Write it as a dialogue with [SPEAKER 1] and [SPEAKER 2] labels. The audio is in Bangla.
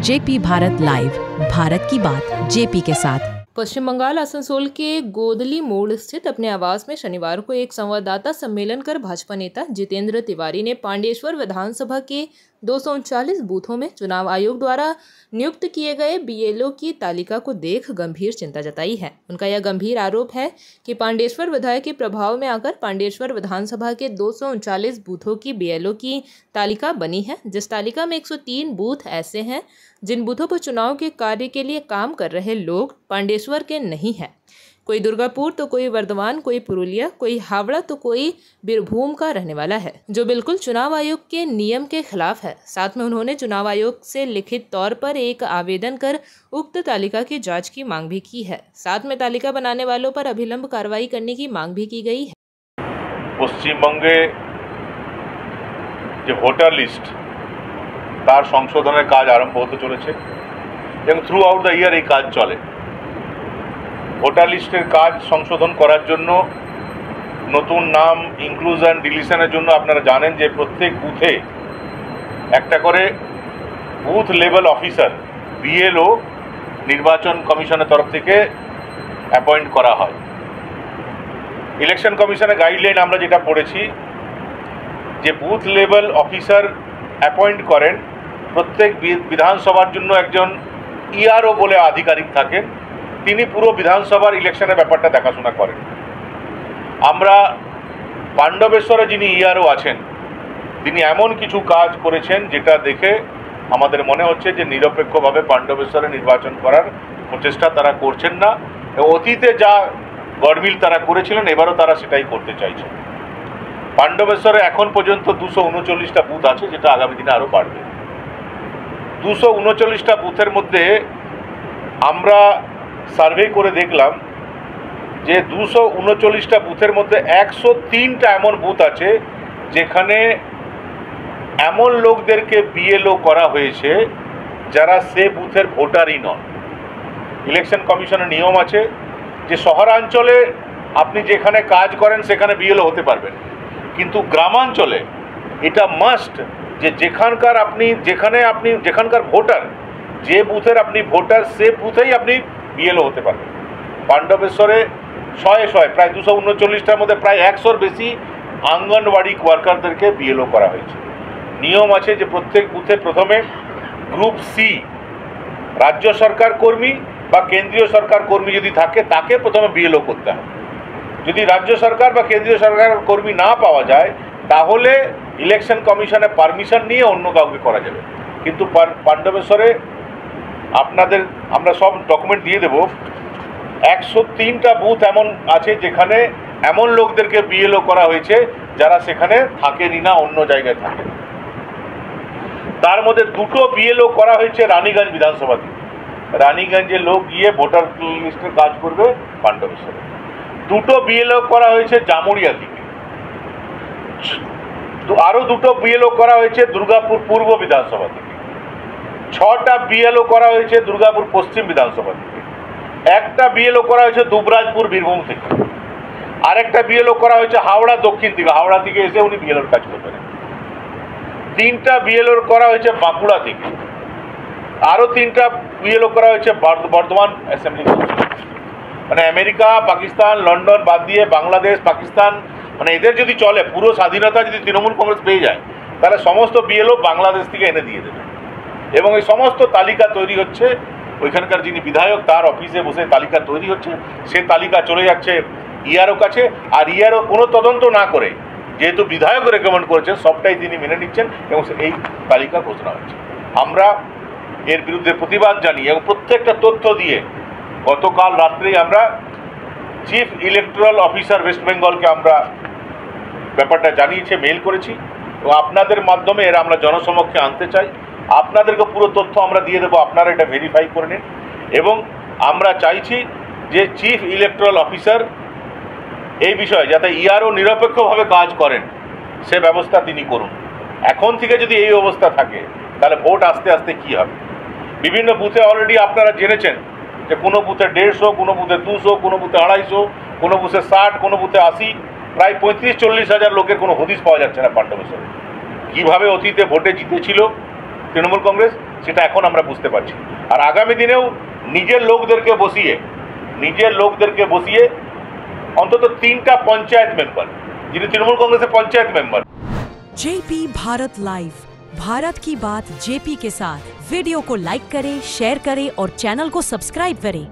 [SPEAKER 1] जेपी भारत लाइव, भारत की बात जेपी के साथ।
[SPEAKER 2] पश्चिम बंगाल आसनसोल के गोदली मोड़ स्थित अपने आवास में शनिवार को एक संवाददाता सम्मेलन कर भाजपा नेता जितेंद्र तिवारी ने पांडेश्वर विधानसभा के 239 बूथों में चुनाव आयोग द्वारा नियुक्त किए गए बीएलओ की तालिका को देख गंभीर चिंता जताई है। उनका यह गंभीर आरोप है कि पांडेश्वर विधायक के प्रभाव में आकर पांडेश्वर विधानसभा के 239 बूथों की बीएलओ की तालिका बनी है, जिस तालिका में 103 बूथ ऐसे हैं जिन बूथों पर चुनाव के कार्य के लिए काम कर रहे लोग पांडेश्वर के नहीं हैं। कोई दुर्गापुर तो कोई वर्धमान, कोई पुरुलिया, कोई हावड़ा तो कोई बीरभूम का रहने वाला है, जो बिल्कुल चुनाव आयोग के नियम के खिलाफ है। साथ में उन्होंने चुनाव आयोग से लिखित तौर पर एक आवेदन कर उक्त तालिका की जांच की मांग भी की है। साथ में तालिका बनाने वालों पर अभिलंब कार्रवाई करने की मांग भी की गई है।
[SPEAKER 3] পশ্চিমবঙ্গে যে ভোটার লিস্ট তার সংশোধনের কাজ আরম্ভ হতে চলেছে এবং থ্রু আউট দ্য ইয়ার এই কাজ চলে। ভোটার লিস্টের কাজ সংশোধন করার জন্য নতুন নাম ইনক্লুশন ডিলিশনের জন্য আপনারা জানেন যে প্রত্যেক বুথে একটা করে বুথ লেভেল অফিসার বিএলও নির্বাচন কমিশনের তরফ থেকে অ্যাপয়েন্ট করা হয়। ইলেকশন কমিশনের গাইডলাইন আমরা যেটা পড়েছি যে বুথ লেভেল অফিসার অ্যাপয়েন্ট করেন, প্রত্যেক বিধানসভার জন্য একজন ইআরও বলে আধিকারিক থাকেন, তিনি পুরো বিধানসভার ইলেকশনের ব্যাপারটা দেখাশোনা করেন। আমরা পাণ্ডবেশ্বরে যিনি ইআরও আছেন তিনি এমন কিছু কাজ করেছেন যেটা দেখে আমাদের মনে হচ্ছে যে নিরপেক্ষভাবে পাণ্ডবেশ্বরে নির্বাচন করার প্রচেষ্টা তারা করছেন না। অতীতে যা গড়মিল তারা করেছিলেন এবারও তারা সেটাই করতে চাইছেন। পাণ্ডবেশ্বরে এখন পর্যন্ত 239টা বুথ আছে, যেটা আগামী দিনে আরও বাড়বে। 239টা বুথের মধ্যে আমরা সার্ভে করে দেখলাম যে 239টা বুথের মধ্যে 103টা এমন বুথ আছে যেখানে এমন লোকদেরকে বিএলও করা হয়েছে যারা সে বুথের ভোটারই নন। ইলেকশন কমিশনের নিয়ম আছে যে শহরাঞ্চলে আপনি যেখানে কাজ করেন সেখানে বিএলও হতে পারবেন, কিন্তু গ্রামাঞ্চলে এটা মাস্ট যে যেখানকার ভোটার, যে বুথের আপনি ভোটার সে বুথেই আপনি বিএলও হতে পারবেন। পাণ্ডবেশ্বরে শয়ে প্রায় 239টার মধ্যে প্রায় 100-র বেশি আঙ্গনওয়াড়ি ওয়ার্কারদেরকে বিএলও করা হয়েছে। নিয়ম আছে যে প্রত্যেক বুথে প্রথমে গ্রুপ সি রাজ্য সরকার কর্মী বা কেন্দ্রীয় সরকার কর্মী যদি থাকে তাকে প্রথমে বিএলও করতে হবে। যদি রাজ্য সরকার বা কেন্দ্রীয় সরকার কর্মী না পাওয়া যায় তাহলে ইলেকশন কমিশনে পারমিশন নিয়ে অন্য কাউকে করা যাবে। কিন্তু পাণ্ডবেশ্বরে আমরা সব ডকুমেন্ট দিয়ে দেব। 103টা বুথ এমন আছে যেখানে এমন লোকদেরকে বিএলও করা হয়েছে যারা সেখানে থাকেনি না, অন্য জায়গায় থাকেন। তার মধ্যে 2টো বিএলও করা হয়েছে রানীগঞ্জ বিধানসভা থেকে। রানীগঞ্জের লোক গিয়ে ভোটার লিস্টের কাজ করবে পাণ্ডবেশ্বরে। 2টো বিএলও করা হয়েছে জামুরিয়া থেকে। আরও 2টো বিএলও করা হয়েছে দুর্গাপুর পূর্ব বিধানসভা থেকে। 6টা বিএলও করা হয়েছে দুর্গাপুর পশ্চিম বিধানসভা থেকে। একটা বিএলও করা হয়েছে দুবরাজপুর বীরভূম থেকে। আরেকটা বিএলও করা হয়েছে হাওড়া দক্ষিণ থেকে। হাওড়া থেকে এসে উনি বিএলওর কাজ করবেন। 3টা বিএলও করা হয়েছে বাঁকুড়া থেকে। আরও 3টা বিএলও করা হয়েছে বর্ধমান অ্যাসেম্বলি। মানে আমেরিকা, পাকিস্তান, লন্ডন বাদ দিয়ে বাংলাদেশ, পাকিস্তান, মানে এদের যদি চলে, পুরো স্বাধীনতা যদি তৃণমূল কংগ্রেস পেয়ে যায় তাহলে সমস্ত বিএলও বাংলাদেশ থেকে এনে দিয়ে দেবে। এবং এই সমস্ত তালিকা তৈরি হচ্ছে, ওইখানকার যিনি বিধায়ক তার অফিসে বসে তালিকা তৈরি হচ্ছে। সে তালিকা চলে যাচ্ছে ইআরও কাছে, আর ইআরও কোনো তদন্ত না করে, যেহেতু বিধায়ক রেকমেন্ড করেছেন, সবটাই তিনি মেনে নিচ্ছেন এবং এই তালিকা ঘোষণা হচ্ছে। আমরা এর বিরুদ্ধে প্রতিবাদ জানিয়ে এবং প্রত্যেকটা তথ্য দিয়ে গতকাল রাত্রেই আমরা চিফ ইলেকটোরাল অফিসার ওয়েস্ট বেঙ্গলকে আমরা ব্যাপারটা জানিয়েছে, মেইল করেছি এবং আপনাদের মাধ্যমে এরা আমরা জনসমক্ষে আনতে চাই। আপনাদেরকে পুরো তথ্য আমরা দিয়ে দেবো, আপনারা এটা ভেরিফাই করে নিন। এবং আমরা চাইছি যে চিফ ইলেকটোরাল অফিসার এই বিষয়ে যাতে ইআরও নিরপেক্ষভাবে কাজ করেন সে ব্যবস্থা তিনি করুন। এখন থেকে যদি এই অবস্থা থাকে তাহলে ভোট আস্তে আস্তে কী হবে। বিভিন্ন বুথে অলরেডি আপনারা জেনেছেন যে কোনো বুথে 150, কোনো বুথে 200, কোনো বুথে 250, কোনো বুথে 60, কোনো বুথে 80, প্রায় 35-40 হাজার লোকের কোনো হদিশ পাওয়া যাচ্ছে না পাণ্ডবেশ্বরে। কীভাবে অতীতে ভোটে জিতেছিল তৃণমূল কংগ্রেস সেটা এখন আমরা বুঝতে পারছি। আর আগামী দিনেও নিজের লোকদেরকে বসিয়ে অন্তত 3টা পঞ্চায়েত মেম্বার, যিনি তৃণমূল কংগ্রেসের panchayat member.
[SPEAKER 1] JP Bharat live, Bharat की बात जेपी के साथ। वीडियो को लाइक करें, शेयर करें और चैनल को सब्सक्राइब करें।